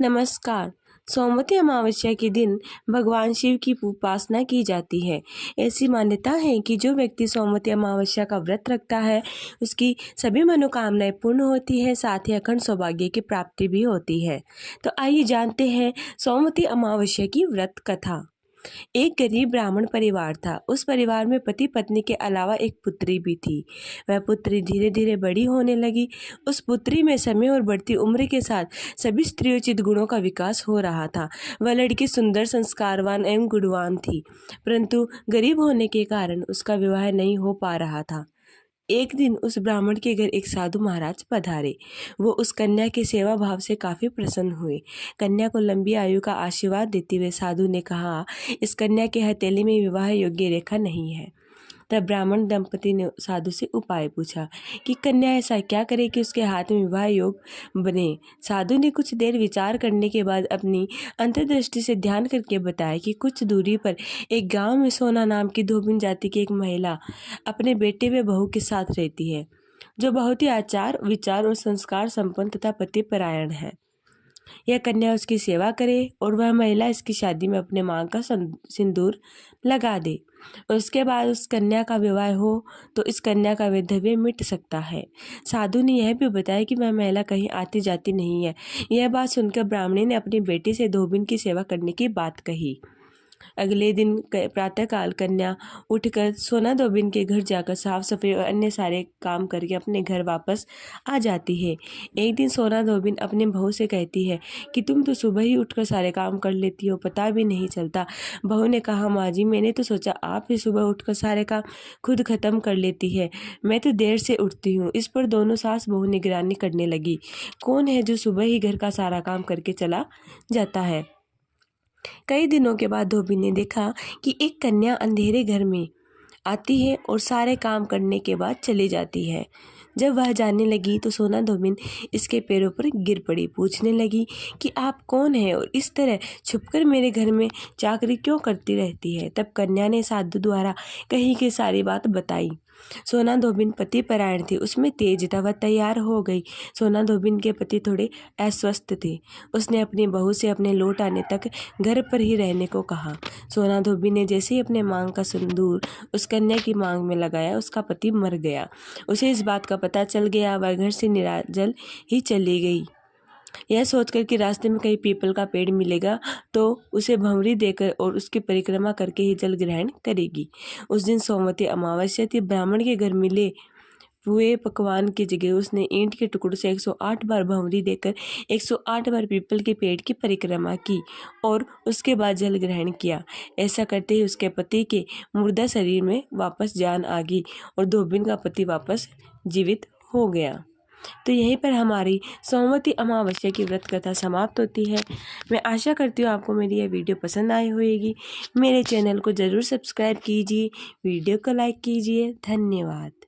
नमस्कार। सोमवती अमावस्या के दिन भगवान शिव की उपासना की जाती है। ऐसी मान्यता है कि जो व्यक्ति सोमवती अमावस्या का व्रत रखता है उसकी सभी मनोकामनाएं पूर्ण होती है, साथ ही अखंड सौभाग्य की प्राप्ति भी होती है। तो आइए जानते हैं सोमवती अमावस्या की व्रत कथा। एक गरीब ब्राह्मण परिवार था। उस परिवार में पति पत्नी के अलावा एक पुत्री भी थी। वह पुत्री धीरे धीरे बड़ी होने लगी। उस पुत्री में समय और बढ़ती उम्र के साथ सभी स्त्रियोचित गुणों का विकास हो रहा था। वह लड़की सुंदर, संस्कारवान एवं गुणवान थी, परंतु गरीब होने के कारण उसका विवाह नहीं हो पा रहा था। एक दिन उस ब्राह्मण के घर एक साधु महाराज पधारे। वो उस कन्या के सेवा भाव से काफी प्रसन्न हुए। कन्या को लंबी आयु का आशीर्वाद देते हुए साधु ने कहा, इस कन्या के हथेली में विवाह योग्य रेखा नहीं है। तब ब्राह्मण दंपति ने साधु से उपाय पूछा कि कन्या ऐसा क्या करे कि उसके हाथ में विवाह योग बने। साधु ने कुछ देर विचार करने के बाद अपनी अंतर्दृष्टि से ध्यान करके बताया कि कुछ दूरी पर एक गांव में सोना नाम की धोबिन जाति की एक महिला अपने बेटे व बहू के साथ रहती है, जो बहुत ही आचार विचार और संस्कार संपन्न तथा पतिपरायण है। यह कन्या उसकी सेवा करे और वह महिला इसकी शादी में अपने मांग का सिंदूर लगा दे। उसके बाद उस कन्या का विवाह हो तो इस कन्या का वैधव्य मिट सकता है। साधु ने यह भी बताया कि वह महिला कहीं आती जाती नहीं है। यह बात सुनकर ब्राह्मणी ने अपनी बेटी से धोबिन की सेवा करने की बात कही। अगले दिन प्रातःकाल कन्या उठकर सोना धोबिन के घर जाकर साफ सफाई और अन्य सारे काम करके अपने घर वापस आ जाती है। एक दिन सोना धोबिन अपने बहू से कहती है कि तुम तो सुबह ही उठकर सारे काम कर लेती हो, पता भी नहीं चलता। बहू ने कहा, माँ जी, मैंने तो सोचा आप ही सुबह उठकर सारे काम खुद खत्म कर लेती है, मैं तो देर से उठती हूँ। इस पर दोनों सास बहू निगरानी करने लगी, कौन है जो सुबह ही घर का सारा काम करके चला जाता है। कई दिनों के बाद धोबी ने देखा कि एक कन्या अंधेरे घर में आती है और सारे काम करने के बाद चली जाती है। जब वह जाने लगी तो सोना धोबिन इसके पैरों पर गिर पड़ी। पूछने लगी कि आप कौन हैं और इस तरह छुपकर मेरे घर में चाकरी क्यों करती रहती है। तब कन्या ने साधु द्वारा कही की सारी बात बताई। सोना धोबिन पति परायण थी, उसमें तेज था, वह तैयार हो गई। सोना धोबिन के पति थोड़े अस्वस्थ थे। उसने अपनी बहू से अपने लौट आने तक घर पर ही रहने को कहा। सोना धोबिन ने जैसे ही अपने मांग का सिंदूर उस कन्या की मांग में लगाया, उसका पति मर गया। उसे इस बात का पता चल गया, वह घर से निराजल ही चली गई। यह सोचकर कि रास्ते में कहीं पीपल का पेड़ मिलेगा तो उसे भंवरी देकर और उसकी परिक्रमा करके ही जल ग्रहण करेगी। उस दिन सोमवती अमावस्या थी। ब्राह्मण के घर मिले हुए पकवान की जगह उसने ईंट के टुकड़ों से 108 बार भंवरी देकर 108 बार पीपल के पेड़ की परिक्रमा की और उसके बाद जल ग्रहण किया। ऐसा करते ही उसके पति के मुर्दा शरीर में वापस जान आ गई और धोबिन का पति वापस जीवित हो गया। तो यहीं पर हमारी सोमवती अमावस्या की व्रत कथा समाप्त होती है। मैं आशा करती हूँ आपको मेरी यह वीडियो पसंद आई होगी। मेरे चैनल को ज़रूर सब्सक्राइब कीजिए, वीडियो को लाइक कीजिए। धन्यवाद।